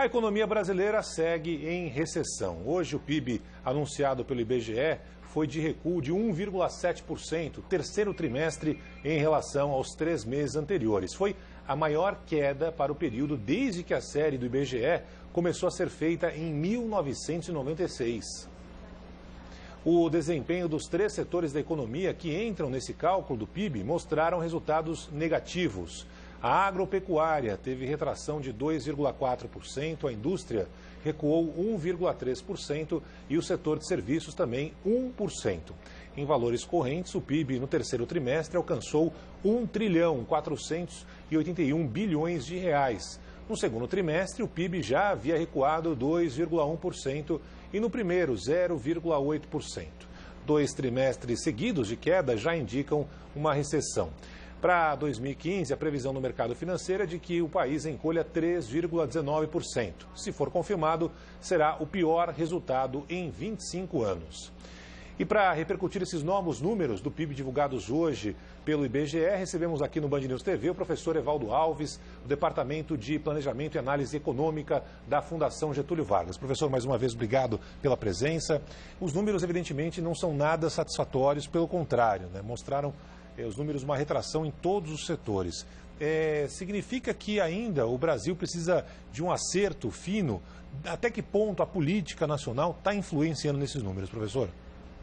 A economia brasileira segue em recessão. Hoje, o PIB anunciado pelo IBGE foi de recuo de 1,7%, terceiro trimestre em relação aos 3 meses anteriores. Foi a maior queda para o período desde que a série do IBGE começou a ser feita em 1996. O desempenho dos 3 setores da economia que entram nesse cálculo do PIB mostraram resultados negativos. A agropecuária teve retração de 2,4%, a indústria recuou 1,3% e o setor de serviços também 1%. Em valores correntes, o PIB no terceiro trimestre alcançou 1,481 bilhões de reais. No segundo trimestre, o PIB já havia recuado 2,1% e no primeiro 0,8%. 2 trimestres seguidos de queda já indicam uma recessão. Para 2015, a previsão no mercado financeiro é de que o país encolha 3,19%. Se for confirmado, será o pior resultado em 25 anos. E para repercutir esses novos números do PIB divulgados hoje pelo IBGE, recebemos aqui no Band News TV o professor Evaldo Alves, do Departamento de Planejamento e Análise Econômica da Fundação Getúlio Vargas. Professor, mais uma vez, obrigado pela presença. Os números, evidentemente, não são nada satisfatórios, pelo contrário, mostraram os números uma retração em todos os setores. Significa que ainda o Brasil precisa de um acerto fino? Até que ponto a política nacional está influenciando nesses números, professor?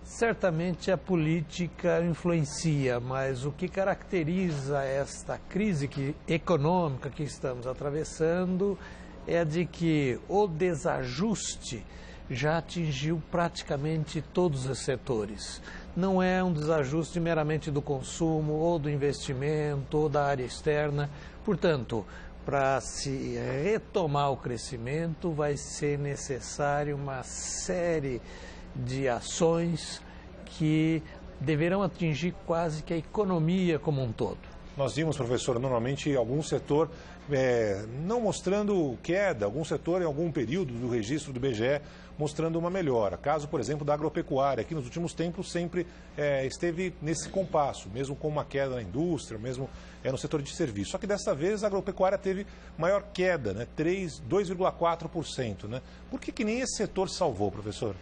Certamente a política influencia, mas o que caracteriza esta crise econômica que estamos atravessando é de que o desajuste já atingiu praticamente todos os setores. Não é um desajuste meramente do consumo, ou do investimento, ou da área externa. Portanto, para se retomar o crescimento, vai ser necessário uma série de ações que deverão atingir quase que a economia como um todo. Nós vimos, professor, normalmente algum setor não mostrando queda, algum setor em algum período do registro do IBGE mostrando uma melhora. Caso, por exemplo, da agropecuária, que nos últimos tempos sempre esteve nesse compasso, mesmo com uma queda na indústria, mesmo no setor de serviço. Só que dessa vez a agropecuária teve maior queda, 2,4%. Por que nem esse setor salvou, professor?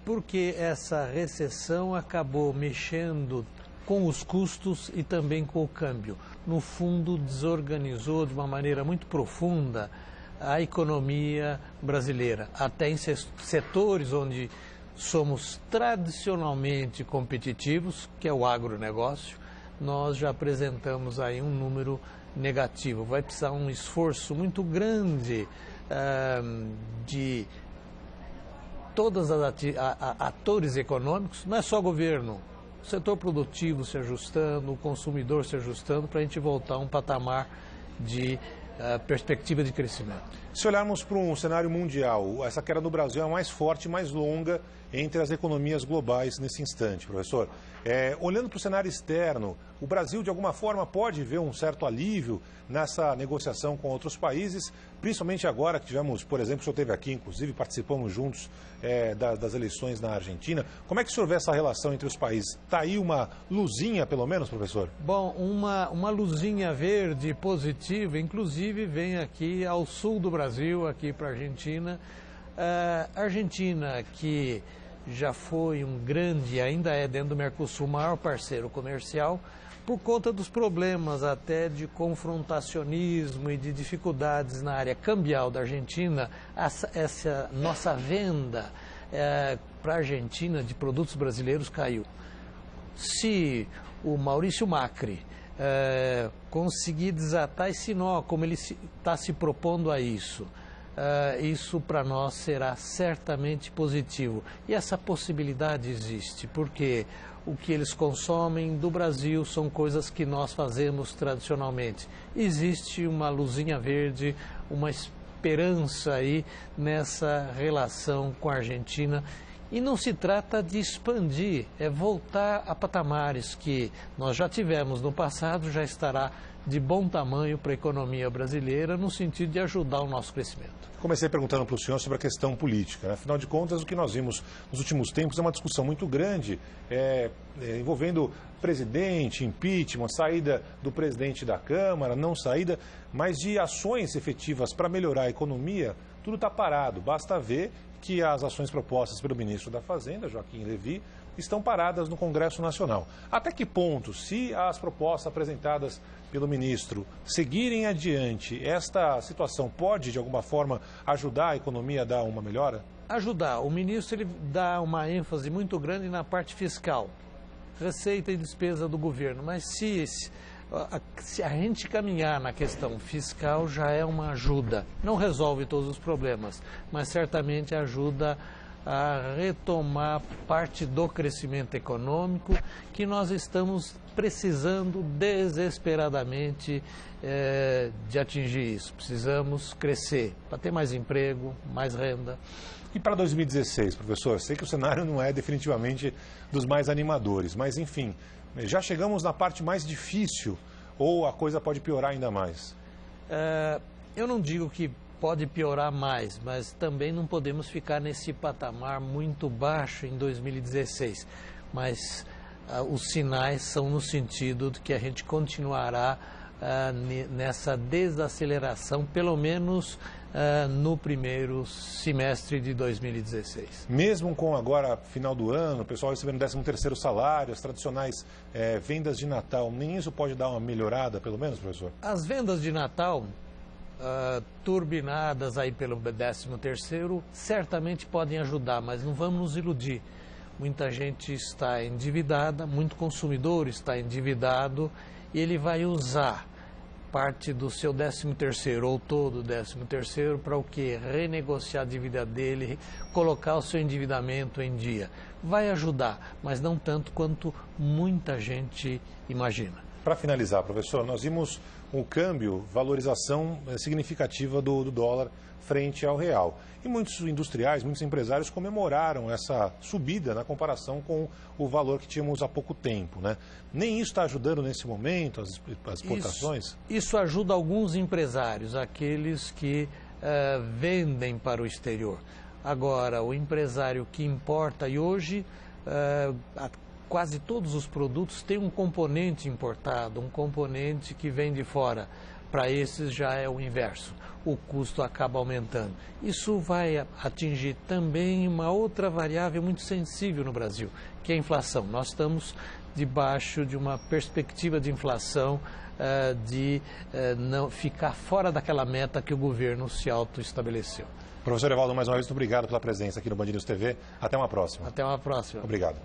Porque essa recessão acabou mexendo com os custos e também com o câmbio. No fundo, desorganizou de uma maneira muito profunda a economia brasileira. Até em setores onde somos tradicionalmente competitivos, que é o agronegócio, nós já apresentamos aí um número negativo. Vai precisar um esforço muito grande de todos os atores econômicos, não é só governo, o setor produtivo se ajustando, o consumidor se ajustando para a gente voltar a um patamar de perspectiva de crescimento. Se olharmos para um cenário mundial, essa queda no Brasil é a mais forte e mais longa entre as economias globais nesse instante, professor. Olhando para o cenário externo, o Brasil, de alguma forma, pode ver um certo alívio nessa negociação com outros países, principalmente agora que tivemos, por exemplo, o senhor esteve aqui, inclusive, participamos juntos das eleições na Argentina. Como é que o senhor vê essa relação entre os países? Está aí uma luzinha, pelo menos, professor? Bom, uma luzinha verde positiva, inclusive, vem aqui ao sul do Brasil, aqui para a Argentina. Argentina, que já foi um grande, ainda é dentro do Mercosul, maior parceiro comercial, por conta dos problemas até de confrontacionismo e de dificuldades na área cambial da Argentina, essa nossa venda para a Argentina de produtos brasileiros caiu. Se o Maurício Macri conseguir desatar esse nó, como ele está se propondo a isso, isso para nós será certamente positivo. E essa possibilidade existe, porque o que eles consomem do Brasil são coisas que nós fazemos tradicionalmente. Existe uma luzinha verde, uma esperança aí nessa relação com a Argentina. E não se trata de expandir, é voltar a patamares que nós já tivemos no passado, já estará de bom tamanho para a economia brasileira, no sentido de ajudar o nosso crescimento. Comecei perguntando para o senhor sobre a questão política, né? Afinal de contas, o que nós vimos nos últimos tempos é uma discussão muito grande envolvendo presidente, impeachment, saída do presidente da Câmara, não saída, mas de ações efetivas para melhorar a economia, tudo está parado. Basta ver que as ações propostas pelo ministro da Fazenda, Joaquim Levy, estão paradas no Congresso Nacional. Até que ponto, se as propostas apresentadas pelo ministro seguirem adiante, esta situação pode, de alguma forma, ajudar a economia a dar uma melhora? Ajudar. O ministro ele dá uma ênfase muito grande na parte fiscal, receita e despesa do governo, mas se a gente caminhar na questão fiscal já é uma ajuda. Não resolve todos os problemas, mas certamente ajuda a retomar parte do crescimento econômico que nós estamos precisando desesperadamente de atingir isso. Precisamos crescer para ter mais emprego, mais renda. E para 2016, professor, sei que o cenário não é definitivamente dos mais animadores, mas enfim, já chegamos na parte mais difícil ou a coisa pode piorar ainda mais? Eu não digo que pode piorar mais, mas também não podemos ficar nesse patamar muito baixo em 2016. Mas os sinais são no sentido de que a gente continuará nessa desaceleração, pelo menos no primeiro semestre de 2016. Mesmo com agora, final do ano, o pessoal recebendo 13º salário, as tradicionais vendas de Natal, nem isso pode dar uma melhorada, pelo menos, professor? As vendas de Natal, turbinadas aí pelo 13º, certamente podem ajudar, mas não vamos nos iludir. Muita gente está endividada, muito consumidor está endividado e ele vai usar parte do seu 13º ou todo o 13º para o quê? Renegociar a dívida dele, colocar o seu endividamento em dia. Vai ajudar, mas não tanto quanto muita gente imagina. Para finalizar, professor, nós vimos um câmbio, valorização significativa do dólar frente ao real. E muitos industriais, muitos empresários comemoraram essa subida na comparação com o valor que tínhamos há pouco tempo, né? Nem isso está ajudando nesse momento, as exportações? Isso ajuda alguns empresários, aqueles que vendem para o exterior. Agora, o empresário que importa, e hoje quase todos os produtos têm um componente importado, um componente que vem de fora. Para esses já é o inverso, o custo acaba aumentando. Isso vai atingir também uma outra variável muito sensível no Brasil, que é a inflação. Nós estamos debaixo de uma perspectiva de inflação de não ficar fora daquela meta que o governo se autoestabeleceu. Professor Evaldo, mais uma vez, muito obrigado pela presença aqui no Band News TV. Até uma próxima. Até uma próxima. Obrigado.